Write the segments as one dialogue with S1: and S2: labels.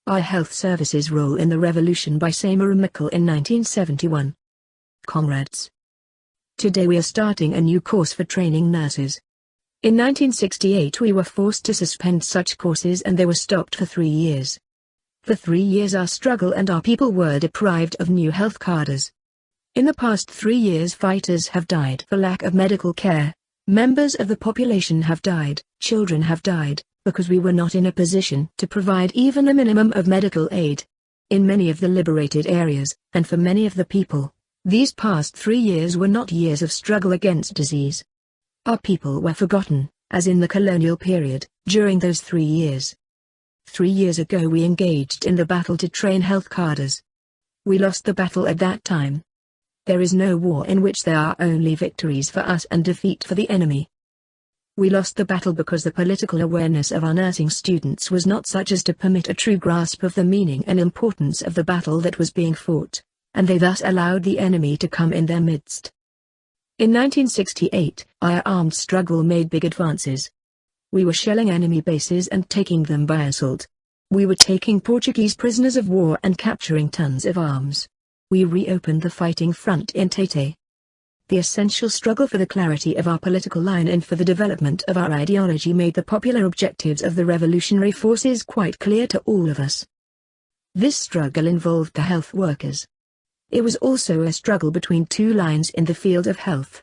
S1: Our Health Services Role in the Revolution by Samora Machel in 1971. Comrades. Today we are starting a new course for training nurses. In 1968 we were forced to suspend such courses and they were stopped for 3 years. For 3 years our struggle and our people were deprived of new health cadres. In the past 3 years fighters have died for lack of medical care, members of the population have died, children have died, because we were not in a position to provide even a minimum of medical aid. In many of the liberated areas, and for many of the people, these past 3 years were not years of struggle against disease. Our people were forgotten, as in the colonial period, during those 3 years. 3 years ago we engaged in the battle to train health cadres. We lost the battle at that time. There is no war in which there are only victories for us and defeat for the enemy. We lost the battle because the political awareness of our nursing students was not such as to permit a true grasp of the meaning and importance of the battle that was being fought, and they thus allowed the enemy to come in their midst. In 1968, our armed struggle made big advances. We were shelling enemy bases and taking them by assault. We were taking Portuguese prisoners of war and capturing tons of arms. We reopened the fighting front in Tete. The essential struggle for the clarity of our political line and for the development of our ideology made the popular objectives of the revolutionary forces quite clear to all of us. This struggle involved the health workers. It was also a struggle between two lines in the field of health.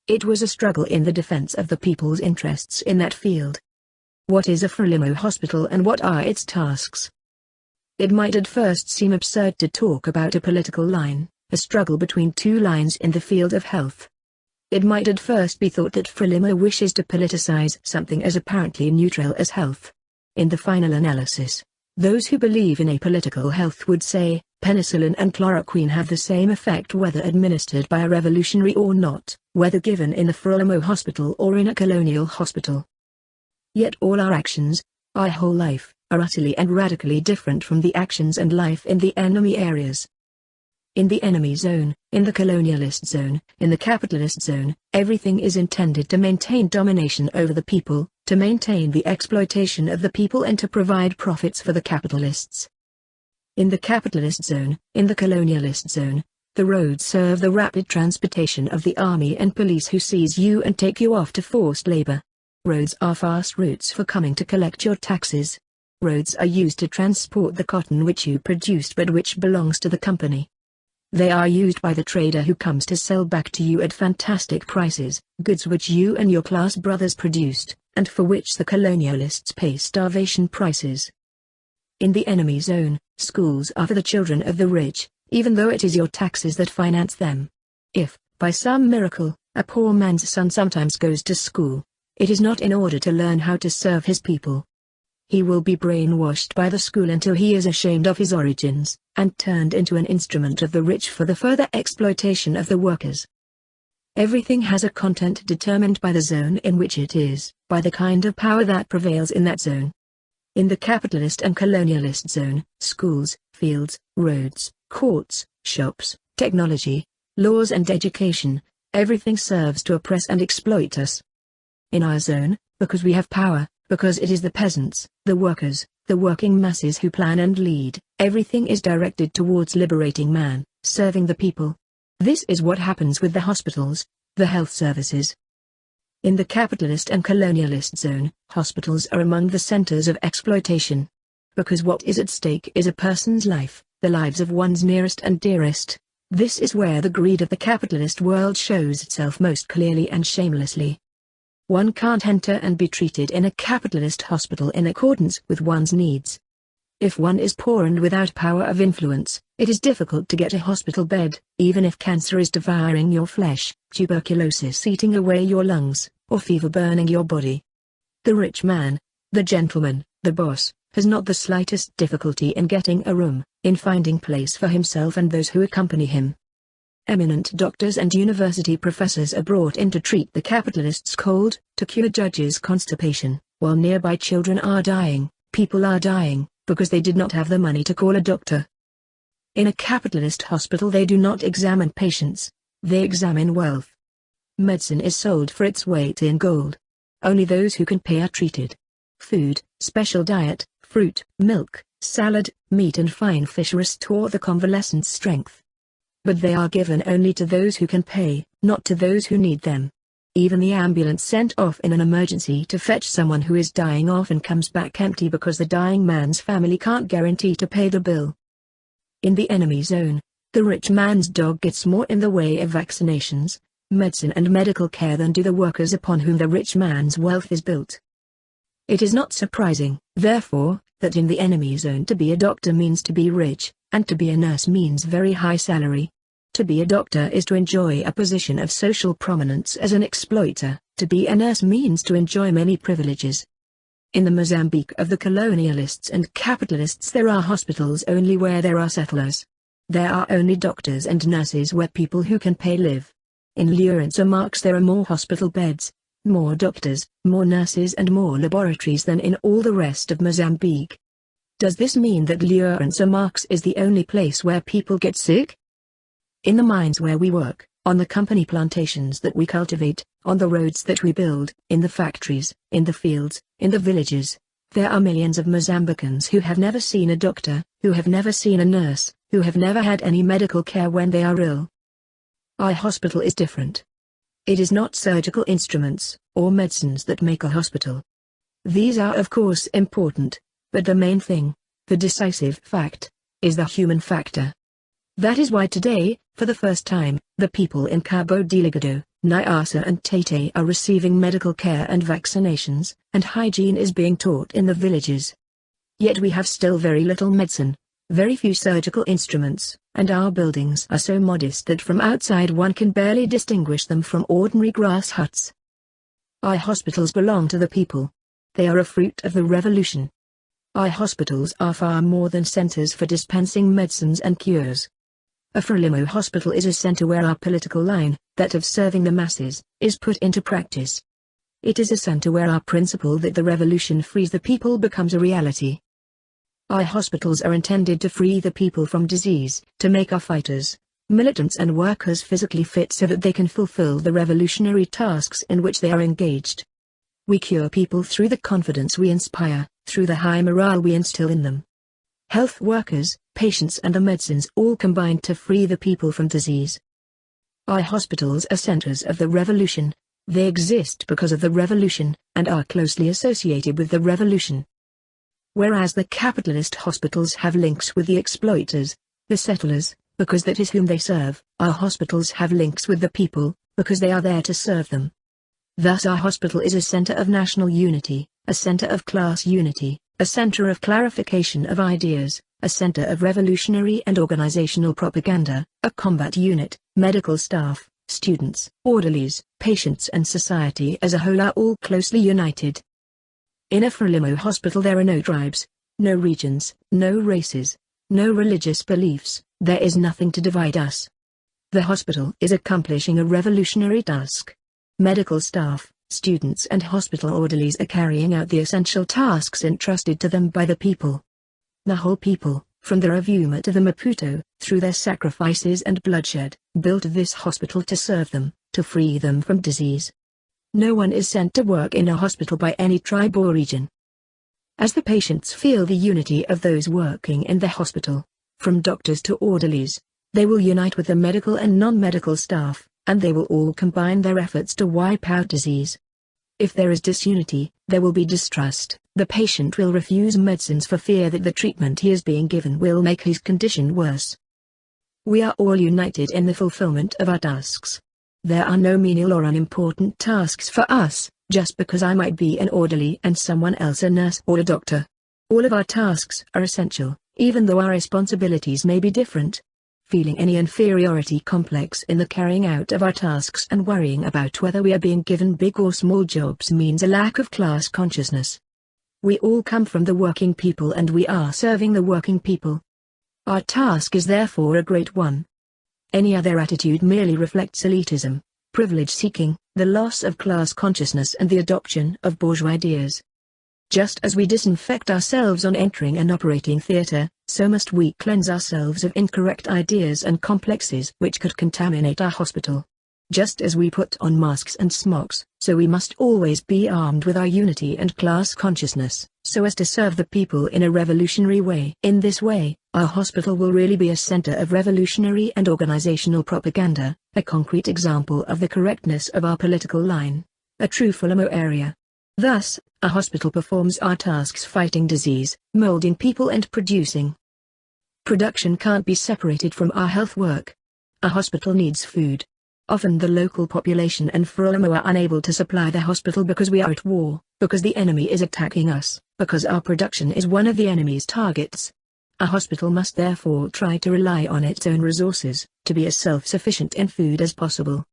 S1: It was a struggle in the defense of the people's interests in that field. What is a Frelimo hospital and what are its tasks? It might at first seem absurd to talk about a political line, a struggle between two lines in the field of health. It might at first be thought that Frelimo wishes to politicize something as apparently neutral as health. In the final analysis, those who believe in apolitical health would say, penicillin and chloroquine have the same effect whether administered by a revolutionary or not, whether given in a Frelimo hospital or in a colonial hospital. Yet all our actions, our whole life, are utterly and radically different from the actions and life in the enemy areas. In the enemy zone, in the colonialist zone, in the capitalist zone, everything is intended to maintain domination over the people, to maintain the exploitation of the people and to provide profits for the capitalists. In the capitalist zone, in the colonialist zone, the roads serve the rapid transportation of the army and police who seize you and take you off to forced labor. Roads are fast routes for coming to collect your taxes. Roads are used to transport the cotton which you produced but which belongs to the company. They are used by the trader who comes to sell back to you at fantastic prices, goods which you and your class brothers produced, and for which the colonialists pay starvation prices. In the enemy zone, schools are for the children of the rich, even though it is your taxes that finance them. If, by some miracle, a poor man's son sometimes goes to school, it is not in order to learn how to serve his people. He will be brainwashed by the school until he is ashamed of his origins, and turned into an instrument of the rich for the further exploitation of the workers. Everything has a content determined by the zone in which it is, by the kind of power that prevails in that zone. In the capitalist and colonialist zone, schools, fields, roads, courts, shops, technology, laws and education, everything serves to oppress and exploit us. In our zone, because we have power, because it is the peasants, the workers, the working masses who plan and lead, everything is directed towards liberating man, serving the people. This is what happens with the hospitals, the health services. In the capitalist and colonialist zone, hospitals are among the centers of exploitation. Because what is at stake is a person's life, the lives of one's nearest and dearest. This is where the greed of the capitalist world shows itself most clearly and shamelessly. One can't enter and be treated in a capitalist hospital in accordance with one's needs. If one is poor and without power of influence, it is difficult to get a hospital bed, even if cancer is devouring your flesh, tuberculosis eating away your lungs, or fever burning your body. The rich man, the gentleman, the boss, has not the slightest difficulty in getting a room, in finding place for himself and those who accompany him. Eminent doctors and university professors are brought in to treat the capitalist's cold, to cure judges' constipation, while nearby children are dying, people are dying, because they did not have the money to call a doctor. In a capitalist hospital they do not examine patients, they examine wealth. Medicine is sold for its weight in gold. Only those who can pay are treated. Food, special diet, fruit, milk, salad, meat and fine fish restore the convalescent's strength. But they are given only to those who can pay, not to those who need them. Even the ambulance sent off in an emergency to fetch someone who is dying often comes back empty because the dying man's family can't guarantee to pay the bill. In the enemy zone, the rich man's dog gets more in the way of vaccinations, medicine and medical care than do the workers upon whom the rich man's wealth is built. It is not surprising, therefore, that in the enemy zone to be a doctor means to be rich, and to be a nurse means very high salary. To be a doctor is to enjoy a position of social prominence as an exploiter. To be a nurse means to enjoy many privileges. In the Mozambique of the colonialists and capitalists there are hospitals only where there are settlers. There are only doctors and nurses where people who can pay live. In Lourenço Marques there are more hospital beds, more doctors, more nurses and more laboratories than in all the rest of Mozambique. Does this mean that Lourenço Marques is the only place where people get sick? In the mines where we work, on the company plantations that we cultivate, on the roads that we build, in the factories, in the fields, in the villages, there are millions of Mozambicans who have never seen a doctor, who have never seen a nurse, who have never had any medical care when they are ill. Our hospital is different. It is not surgical instruments, or medicines that make a hospital. These are of course important, but the main thing, the decisive fact, is the human factor. That is why today, for the first time, the people in Cabo Delgado, Nyassa and Tete are receiving medical care and vaccinations, and hygiene is being taught in the villages. Yet we have still very little medicine, very few surgical instruments, and our buildings are so modest that from outside one can barely distinguish them from ordinary grass huts. Our hospitals belong to the people. They are a fruit of the revolution. Our hospitals are far more than centers for dispensing medicines and cures. A Frelimo hospital is a center where our political line, that of serving the masses, is put into practice. It is a center where our principle that the revolution frees the people becomes a reality. Our hospitals are intended to free the people from disease, to make our fighters, militants and workers physically fit so that they can fulfill the revolutionary tasks in which they are engaged. We cure people through the confidence we inspire, through the high morale we instill in them. Health workers, patients and the medicines all combine to free the people from disease. Our hospitals are centers of the revolution. They exist because of the revolution, and are closely associated with the revolution. Whereas the capitalist hospitals have links with the exploiters, the settlers, because that is whom they serve, our hospitals have links with the people, because they are there to serve them. Thus our hospital is a center of national unity, a center of class unity, a center of clarification of ideas, a center of revolutionary and organizational propaganda, a combat unit, medical staff, students, orderlies, patients and society as a whole are all closely united. In a Frelimo hospital there are no tribes, no regions, no races, no religious beliefs, there is nothing to divide us. The hospital is accomplishing a revolutionary task. Medical staff, students and hospital orderlies are carrying out the essential tasks entrusted to them by the people. The whole people, from the Rovuma to the Maputo, through their sacrifices and bloodshed, built this hospital to serve them, to free them from disease. No one is sent to work in a hospital by any tribe or region. As the patients feel the unity of those working in the hospital, from doctors to orderlies, they will unite with the medical and non-medical staff, and they will all combine their efforts to wipe out disease. If there is disunity, there will be distrust. The patient will refuse medicines for fear that the treatment he is being given will make his condition worse. We are all united in the fulfillment of our tasks. There are no menial or unimportant tasks for us, just because I might be an orderly and someone else a nurse or a doctor. All of our tasks are essential, even though our responsibilities may be different. Feeling any inferiority complex in the carrying out of our tasks and worrying about whether we are being given big or small jobs means a lack of class consciousness. We all come from the working people and we are serving the working people. Our task is therefore a great one. Any other attitude merely reflects elitism, privilege-seeking, the loss of class consciousness and the adoption of bourgeois ideas. Just as we disinfect ourselves on entering an operating theater, so must we cleanse ourselves of incorrect ideas and complexes which could contaminate our hospital. Just as we put on masks and smocks, So we must always be armed with our unity and class consciousness, so as to serve the people in a revolutionary way. In this way, our hospital will really be a center of revolutionary and organizational propaganda, a concrete example of the correctness of our political line, a true Frelimo area. Thus, a hospital performs our tasks fighting disease, molding people and producing. Production can't be separated from our health work. A hospital needs food. Often the local population and Frelimo are unable to supply the hospital because we are at war, because the enemy is attacking us, because our production is one of the enemy's targets. A hospital must therefore try to rely on its own resources, to be as self-sufficient in food as possible.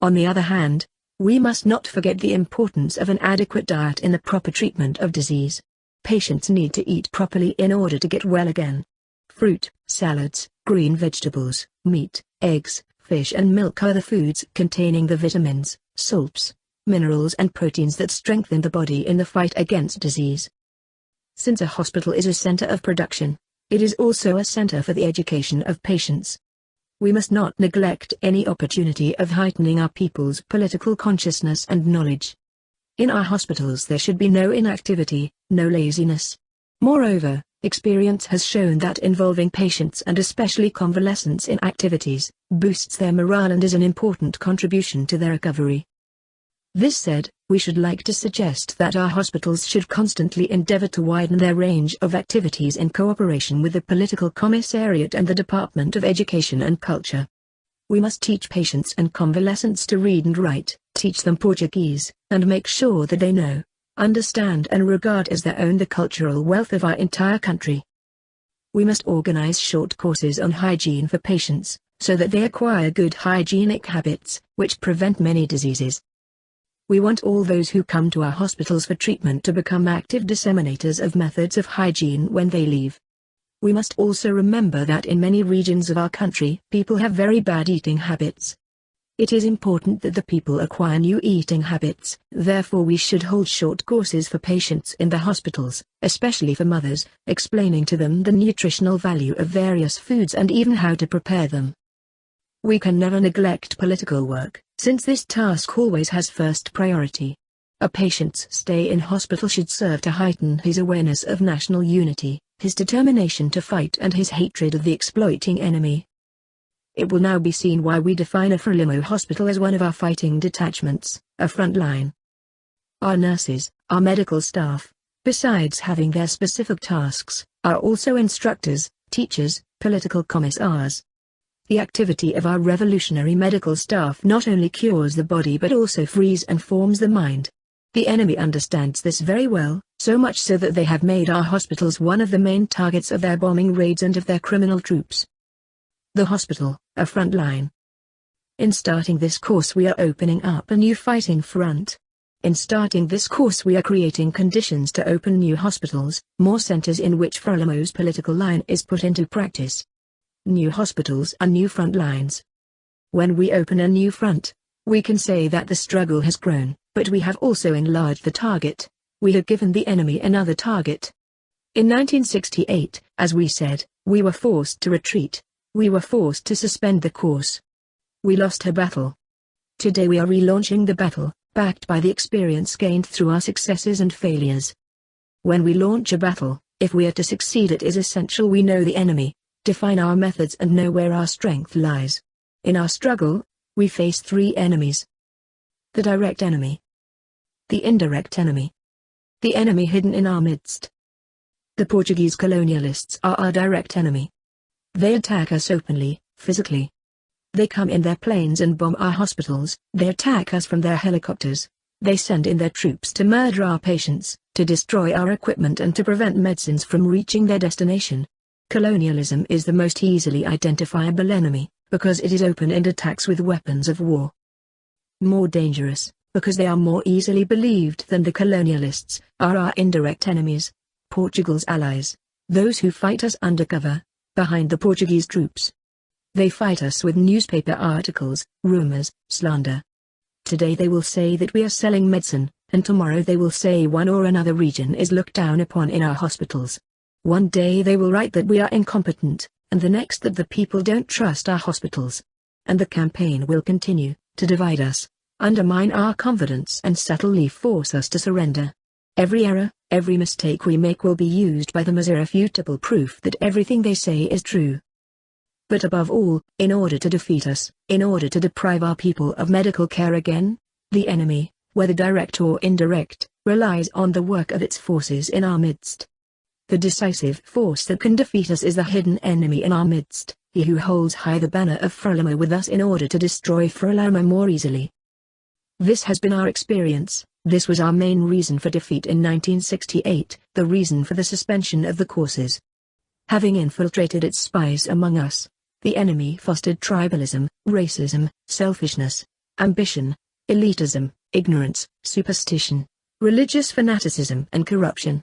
S1: On the other hand, we must not forget the importance of an adequate diet in the proper treatment of disease. Patients need to eat properly in order to get well again. Fruit, salads, green vegetables, meat, eggs, fish and milk are the foods containing the vitamins, salts, minerals and proteins that strengthen the body in the fight against disease. Since a hospital is a center of production, it is also a center for the education of patients. We must not neglect any opportunity of heightening our people's political consciousness and knowledge. In our hospitals there should be no inactivity, no laziness. Moreover, experience has shown that involving patients and especially convalescents in activities, boosts their morale and is an important contribution to their recovery. This said, we should like to suggest that our hospitals should constantly endeavor to widen their range of activities in cooperation with the Political Commissariat and the Department of Education and Culture. We must teach patients and convalescents to read and write, teach them Portuguese, and make sure that they know, understand and regard as their own the cultural wealth of our entire country. We must organize short courses on hygiene for patients, so that they acquire good hygienic habits, which prevent many diseases. We want all those who come to our hospitals for treatment to become active disseminators of methods of hygiene when they leave. We must also remember that in many regions of our country people have very bad eating habits. It is important that the people acquire new eating habits, therefore we should hold short courses for patients in the hospitals, especially for mothers, explaining to them the nutritional value of various foods and even how to prepare them. We can never neglect political work, since this task always has first priority. A patient's stay in hospital should serve to heighten his awareness of national unity, his determination to fight and his hatred of the exploiting enemy. It will now be seen why we define a Frelimo hospital as one of our fighting detachments, a front line. Our nurses, our medical staff, besides having their specific tasks, are also instructors, teachers, political commissars. The activity of our revolutionary medical staff not only cures the body but also frees and forms the mind. The enemy understands this very well, so much so that they have made our hospitals one of the main targets of their bombing raids and of their criminal troops. The hospital, a front line. In starting this course we are opening up a new fighting front. In starting this course we are creating conditions to open new hospitals, more centers in which Frelimo's political line is put into practice. New hospitals are new front lines. When we open a new front, we can say that the struggle has grown, but we have also enlarged the target. We have given the enemy another target. In 1968, as we said, we were forced to retreat. We were forced to suspend the course. We lost her battle. Today we are relaunching the battle, backed by the experience gained through our successes and failures. When we launch a battle, if we are to succeed it is essential we know the enemy, define our methods and know where our strength lies. In our struggle, we face three enemies. The direct enemy. The indirect enemy. The enemy hidden in our midst. The Portuguese colonialists are our direct enemy. They attack us openly, physically. They come in their planes and bomb our hospitals, they attack us from their helicopters. They send in their troops to murder our patients, to destroy our equipment and to prevent medicines from reaching their destination. Colonialism is the most easily identifiable enemy, because it is open and attacks with weapons of war. More dangerous, because they are more easily believed than the colonialists, are our indirect enemies, Portugal's allies, those who fight us undercover, behind the Portuguese troops. They fight us with newspaper articles, rumors, slander. Today they will say that we are selling medicine, and tomorrow they will say one or another region is looked down upon in our hospitals. One day they will write that we are incompetent, and the next that the people don't trust our hospitals. And the campaign will continue, to divide us, undermine our confidence and subtly force us to surrender. Every error, every mistake we make will be used by them as irrefutable proof that everything they say is true. But above all, in order to defeat us, in order to deprive our people of medical care again, the enemy, whether direct or indirect, relies on the work of its forces in our midst. The decisive force that can defeat us is the hidden enemy in our midst, he who holds high the banner of Frelimo with us in order to destroy Frelimo more easily. This has been our experience, this was our main reason for defeat in 1968, the reason for the suspension of the courses. Having infiltrated its spies among us, the enemy fostered tribalism, racism, selfishness, ambition, elitism, ignorance, superstition, religious fanaticism and corruption.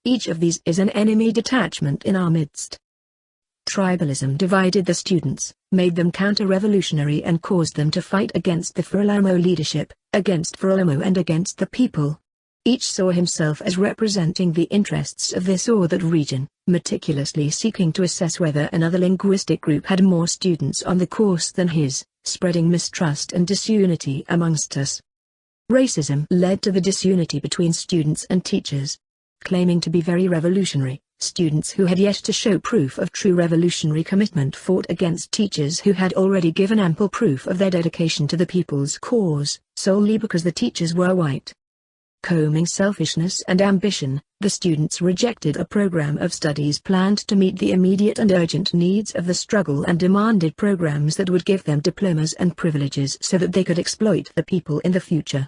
S1: Each of these is an enemy detachment in our midst. Tribalism divided the students, made them counter-revolutionary and caused them to fight against the Frelimo leadership, against Frelimo and against the people. Each saw himself as representing the interests of this or that region, meticulously seeking to assess whether another linguistic group had more students on the course than his, spreading mistrust and disunity amongst us. Racism led to the disunity between students and teachers. Claiming to be very revolutionary, students who had yet to show proof of true revolutionary commitment fought against teachers who had already given ample proof of their dedication to the people's cause, solely because the teachers were white. Combing selfishness and ambition, the students rejected a program of studies planned to meet the immediate and urgent needs of the struggle and demanded programs that would give them diplomas and privileges so that they could exploit the people in the future.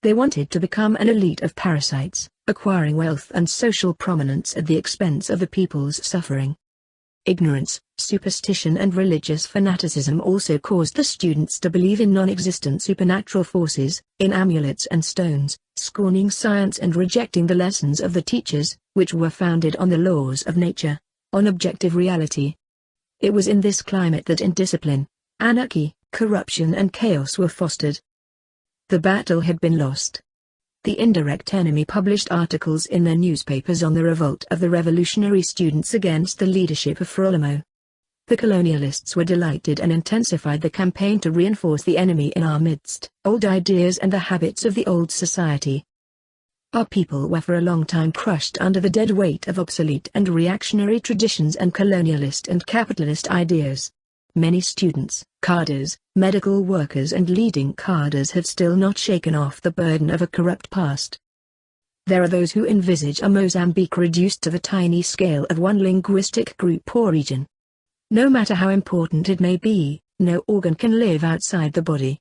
S1: They wanted to become an elite of parasites, acquiring wealth and social prominence at the expense of the people's suffering. Ignorance, superstition and religious fanaticism also caused the students to believe in non-existent supernatural forces, in amulets and stones, scorning science and rejecting the lessons of the teachers, which were founded on the laws of nature, on objective reality. It was in this climate that indiscipline, anarchy, corruption and chaos were fostered. The battle had been lost. The indirect enemy published articles in their newspapers on the revolt of the revolutionary students against the leadership of Frelimo. The colonialists were delighted and intensified the campaign to reinforce the enemy in our midst, old ideas and the habits of the old society. Our people were for a long time crushed under the dead weight of obsolete and reactionary traditions and colonialist and capitalist ideas. Many students, cadres, medical workers and leading cadres have still not shaken off the burden of a corrupt past. There are those who envisage a Mozambique reduced to the tiny scale of one linguistic group or region. No matter how important it may be, no organ can live outside the body.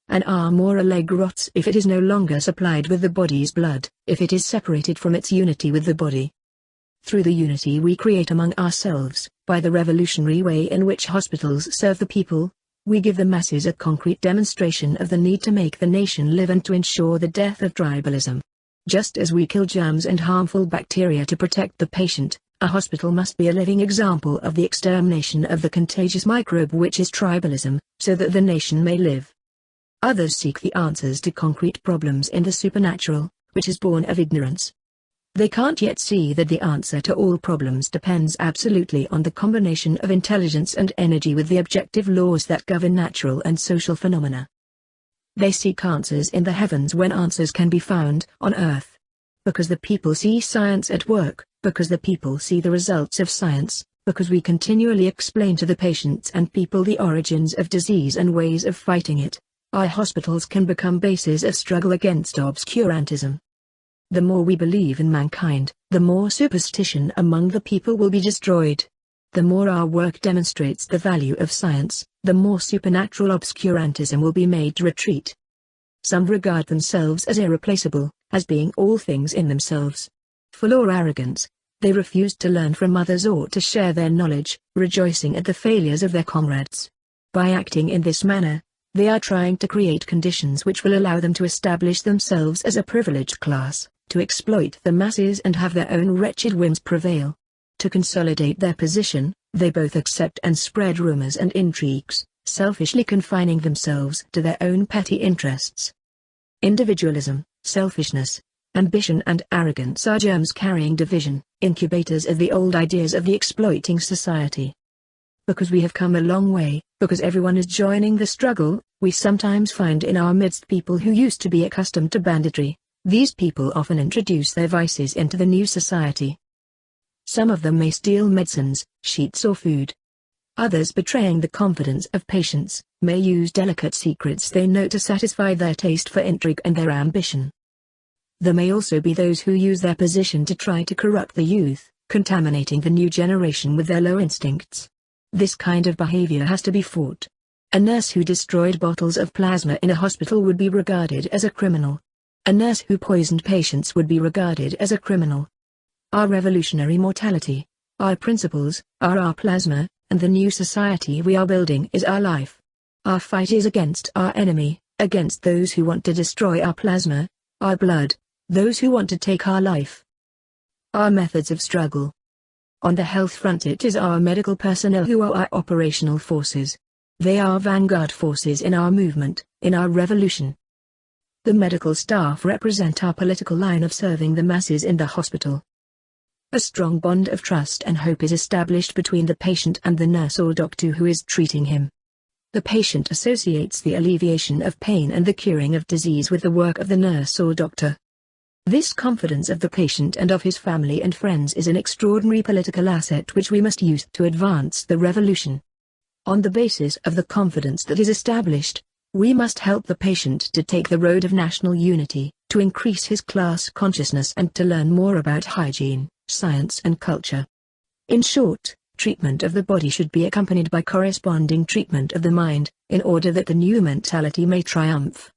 S1: An arm or a leg rots if it is no longer supplied with the body's blood, if it is separated from its unity with the body. Through the unity we create among ourselves, by the revolutionary way in which hospitals serve the people, we give the masses a concrete demonstration of the need to make the nation live and to ensure the death of tribalism. Just as we kill germs and harmful bacteria to protect the patient, a hospital must be a living example of the extermination of the contagious microbe which is tribalism, so that the nation may live. Others seek the answers to concrete problems in the supernatural, which is born of ignorance. They can't yet see that the answer to all problems depends absolutely on the combination of intelligence and energy with the objective laws that govern natural and social phenomena. They seek answers in the heavens when answers can be found on earth. Because the people see science at work, because the people see the results of science, because we continually explain to the patients and people the origins of disease and ways of fighting it, our hospitals can become bases of struggle against obscurantism. The more we believe in mankind, the more superstition among the people will be destroyed. The more our work demonstrates the value of science, the more supernatural obscurantism will be made to retreat. Some regard themselves as irreplaceable, as being all things in themselves. Full or arrogance, they refuse to learn from others or to share their knowledge, rejoicing at the failures of their comrades. By acting in this manner, they are trying to create conditions which will allow them to establish themselves as a privileged class, to exploit the masses and have their own wretched whims prevail. To consolidate their position, they both accept and spread rumors and intrigues, selfishly confining themselves to their own petty interests. Individualism, selfishness, ambition and arrogance are germs carrying division, incubators of the old ideas of the exploiting society. Because we have come a long way, Because everyone is joining the struggle, we sometimes find in our midst people who used to be accustomed to banditry. These people often introduce their vices into the new society. Some of them may steal medicines, sheets or food. Others, betraying the confidence of patients, may use delicate secrets they know to satisfy their taste for intrigue and their ambition. There may also be those who use their position to try to corrupt the youth, contaminating the new generation with their low instincts. This kind of behavior has to be fought. A nurse who destroyed bottles of plasma in a hospital would be regarded as a criminal. A nurse who poisoned patients would be regarded as a criminal. Our revolutionary mortality, our principles, are our plasma, and the new society we are building is our life. Our fight is against our enemy, against those who want to destroy our plasma, our blood, those who want to take our life. Our methods of struggle. On the health front, it is our medical personnel who are our operational forces. They are vanguard forces in our movement, in our revolution. The medical staff represent our political line of serving the masses in the hospital. A strong bond of trust and hope is established between the patient and the nurse or doctor who is treating him. The patient associates the alleviation of pain and the curing of disease with the work of the nurse or doctor. This confidence of the patient and of his family and friends is an extraordinary political asset which we must use to advance the revolution. On the basis of the confidence that is established, we must help the patient to take the road of national unity, to increase his class consciousness and to learn more about hygiene, science and culture. In short, treatment of the body should be accompanied by corresponding treatment of the mind, in order that the new mentality may triumph.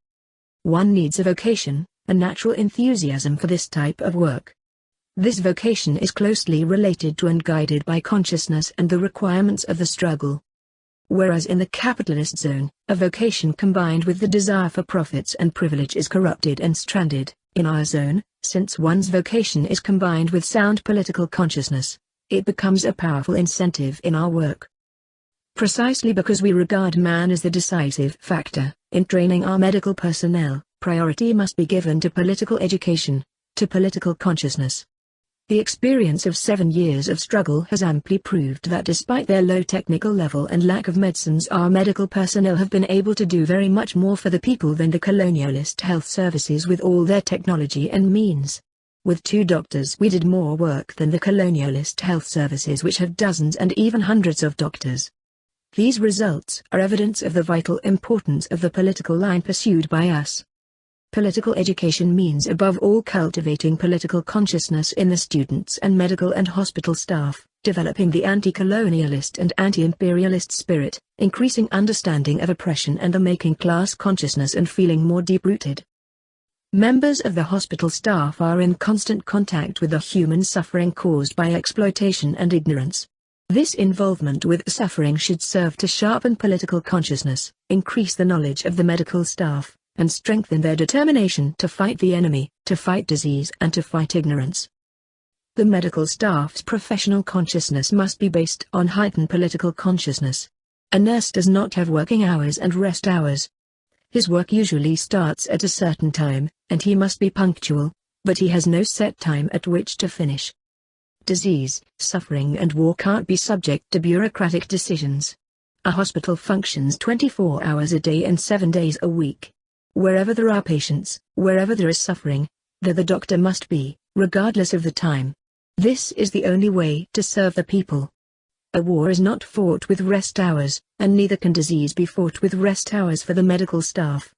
S1: One needs a vocation, a natural enthusiasm for this type of work. This vocation is closely related to and guided by consciousness and the requirements of the struggle. Whereas in the capitalist zone, a vocation combined with the desire for profits and privilege is corrupted and stranded, in our zone, since one's vocation is combined with sound political consciousness, it becomes a powerful incentive in our work. Precisely because we regard man as the decisive factor, in training our medical personnel, priority must be given to political education, to political consciousness. The experience of 7 years of struggle has amply proved that despite their low technical level and lack of medicines, our medical personnel have been able to do very much more for the people than the colonialist health services with all their technology and means. With 2 doctors we did more work than the colonialist health services which have dozens and even hundreds of doctors. These results are evidence of the vital importance of the political line pursued by us. Political education means above all cultivating political consciousness in the students and medical and hospital staff, developing the anti-colonialist and anti-imperialist spirit, increasing understanding of oppression and the making class consciousness and feeling more deep-rooted. Members of the hospital staff are in constant contact with the human suffering caused by exploitation and ignorance. This involvement with suffering should serve to sharpen political consciousness, increase the knowledge of the medical staff, and strengthen their determination to fight the enemy, to fight disease and to fight ignorance. The medical staff's professional consciousness must be based on heightened political consciousness. A nurse does not have working hours and rest hours. His work usually starts at a certain time, and he must be punctual, but he has no set time at which to finish. Disease, suffering and war can't be subject to bureaucratic decisions. A hospital functions 24 hours a day and 7 days a week. Wherever there are patients, wherever there is suffering, there the doctor must be, regardless of the time. This is the only way to serve the people. A war is not fought with rest hours, and neither can disease be fought with rest hours for the medical staff.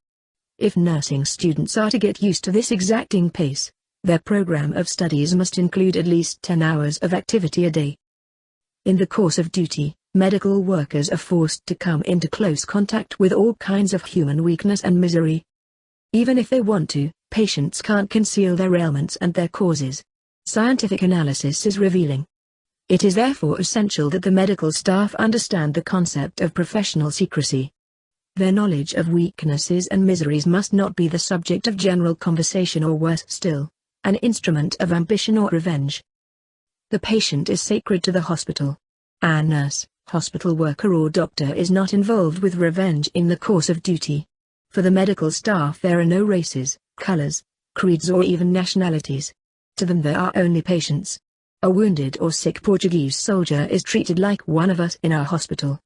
S1: If nursing students are to get used to this exacting pace, their program of studies must include at least 10 hours of activity a day. In the course of duty, medical workers are forced to come into close contact with all kinds of human weakness and misery. Even if they want to, patients can't conceal their ailments and their causes. Scientific analysis is revealing. It is therefore essential that the medical staff understand the concept of professional secrecy. Their knowledge of weaknesses and miseries must not be the subject of general conversation or worse still, an instrument of ambition or revenge. The patient is sacred to the hospital. A nurse, hospital worker or doctor is not involved with revenge in the course of duty. For the medical staff there are no races, colors, creeds or even nationalities. To them there are only patients. A wounded or sick Portuguese soldier is treated like one of us in our hospital.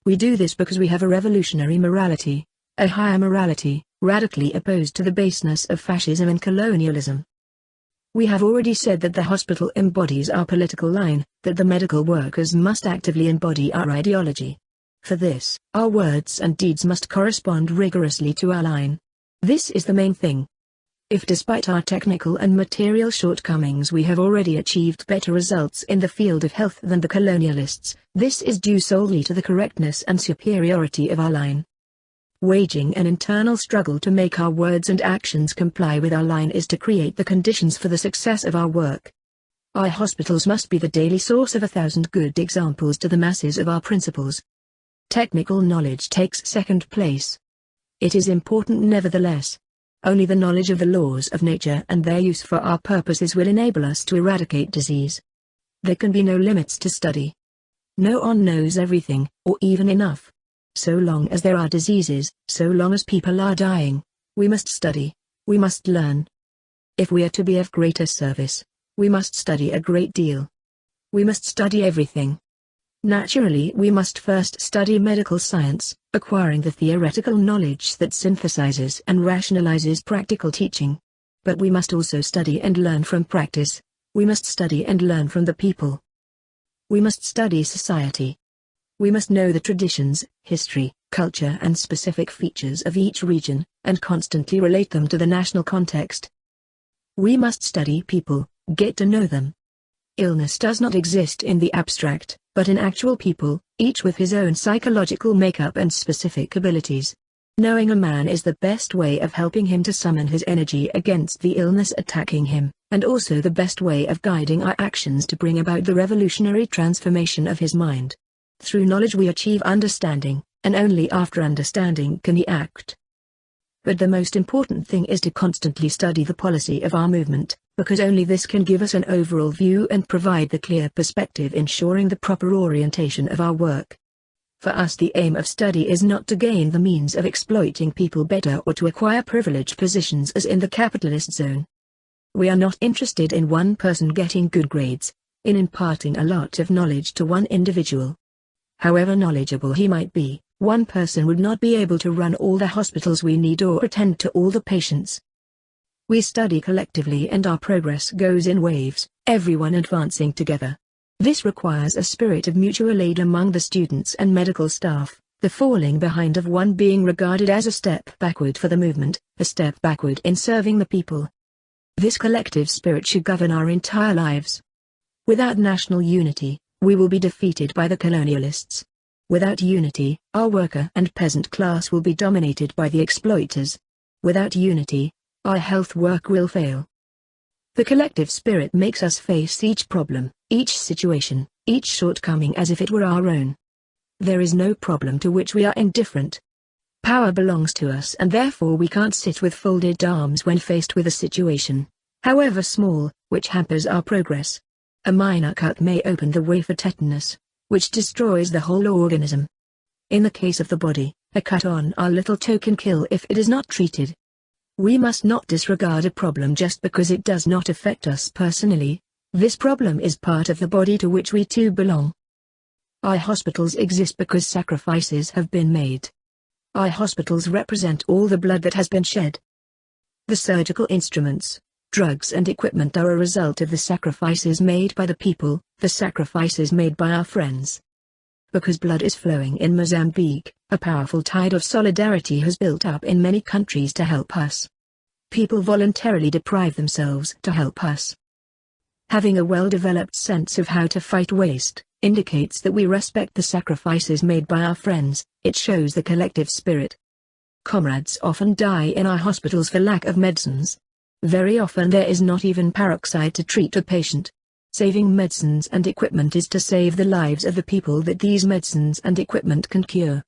S1: We do this because we have a revolutionary morality, a higher morality, radically opposed to the baseness of fascism and colonialism. We have already said that the hospital embodies our political line, that the medical workers must actively embody our ideology. For this, our words and deeds must correspond rigorously to our line. This is the main thing. If despite our technical and material shortcomings we have already achieved better results in the field of health than the colonialists, this is due solely to the correctness and superiority of our line. Waging an internal struggle to make our words and actions comply with our line is to create the conditions for the success of our work. Our hospitals must be the daily source of 1,000 good examples to the masses of our principles. Technical knowledge takes second place. It is important nevertheless. Only the knowledge of the laws of nature and their use for our purposes will enable us to eradicate disease. There can be no limits to study. No one knows everything, or even enough. So long as there are diseases, so long as people are dying, we must study, we must learn. If we are to be of greater service, we must study a great deal. We must study everything. Naturally, we must first study medical science, acquiring the theoretical knowledge that synthesizes and rationalizes practical teaching. But we must also study and learn from practice. We must study and learn from the people. We must study society. We must know the traditions, history, culture and specific features of each region, and constantly relate them to the national context. We must study people, get to know them. Illness does not exist in the abstract, but in actual people, each with his own psychological makeup and specific abilities. Knowing a man is the best way of helping him to summon his energy against the illness attacking him, and also the best way of guiding our actions to bring about the revolutionary transformation of his mind. Through knowledge we achieve understanding, and only after understanding can he act. But the most important thing is to constantly study the policy of our movement, because only this can give us an overall view and provide the clear perspective ensuring the proper orientation of our work. For us the aim of study is not to gain the means of exploiting people better or to acquire privileged positions as in the capitalist zone. We are not interested in one person getting good grades, in imparting a lot of knowledge to one individual. However knowledgeable he might be, one person would not be able to run all the hospitals we need or attend to all the patients. We study collectively and our progress goes in waves, everyone advancing together. This requires a spirit of mutual aid among the students and medical staff, the falling behind of one being regarded as a step backward for the movement, a step backward in serving the people. This collective spirit should govern our entire lives. Without national unity, we will be defeated by the colonialists. Without unity, our worker and peasant class will be dominated by the exploiters. Without unity, our health work will fail. The collective spirit makes us face each problem, each situation, each shortcoming as if it were our own. There is no problem to which we are indifferent. Power belongs to us and therefore we can't sit with folded arms when faced with a situation, however small, which hampers our progress. A minor cut may open the way for tetanus, which destroys the whole organism. In the case of the body, a cut on our little toe can kill if it is not treated. We must not disregard a problem just because it does not affect us personally. This problem is part of the body to which we too belong. Our hospitals exist because sacrifices have been made. Our hospitals represent all the blood that has been shed. The surgical instruments, drugs and equipment are a result of the sacrifices made by the people, the sacrifices made by our friends. Because blood is flowing in Mozambique, a powerful tide of solidarity has built up in many countries to help us. People voluntarily deprive themselves to help us. Having a well-developed sense of how to fight waste, indicates that we respect the sacrifices made by our friends, it shows the collective spirit. Comrades often die in our hospitals for lack of medicines. Very often there is not even peroxide to treat a patient. Saving medicines and equipment is to save the lives of the people that these medicines and equipment can cure.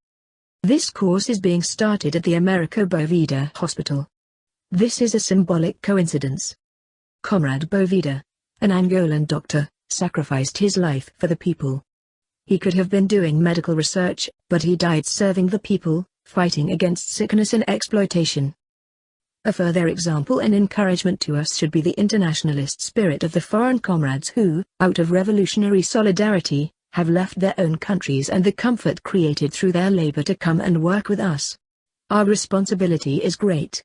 S1: This course is being started at the America Bovida Hospital. This is a symbolic coincidence. Comrade Bovida, an Angolan doctor, sacrificed his life for the people. He could have been doing medical research, but he died serving the people, fighting against sickness and exploitation. A further example and encouragement to us should be the internationalist spirit of the foreign comrades who, out of revolutionary solidarity, have left their own countries and the comfort created through their labor to come and work with us. Our responsibility is great.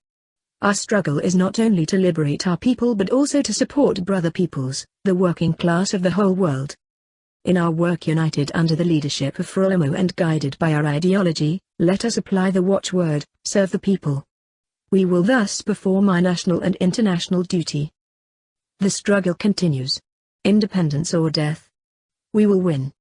S1: Our struggle is not only to liberate our people but also to support brother peoples, the working class of the whole world. In our work united under the leadership of Frelimo and guided by our ideology, let us apply the watchword, serve the people. We will thus perform our national and international duty. The struggle continues. Independence or death. We will win.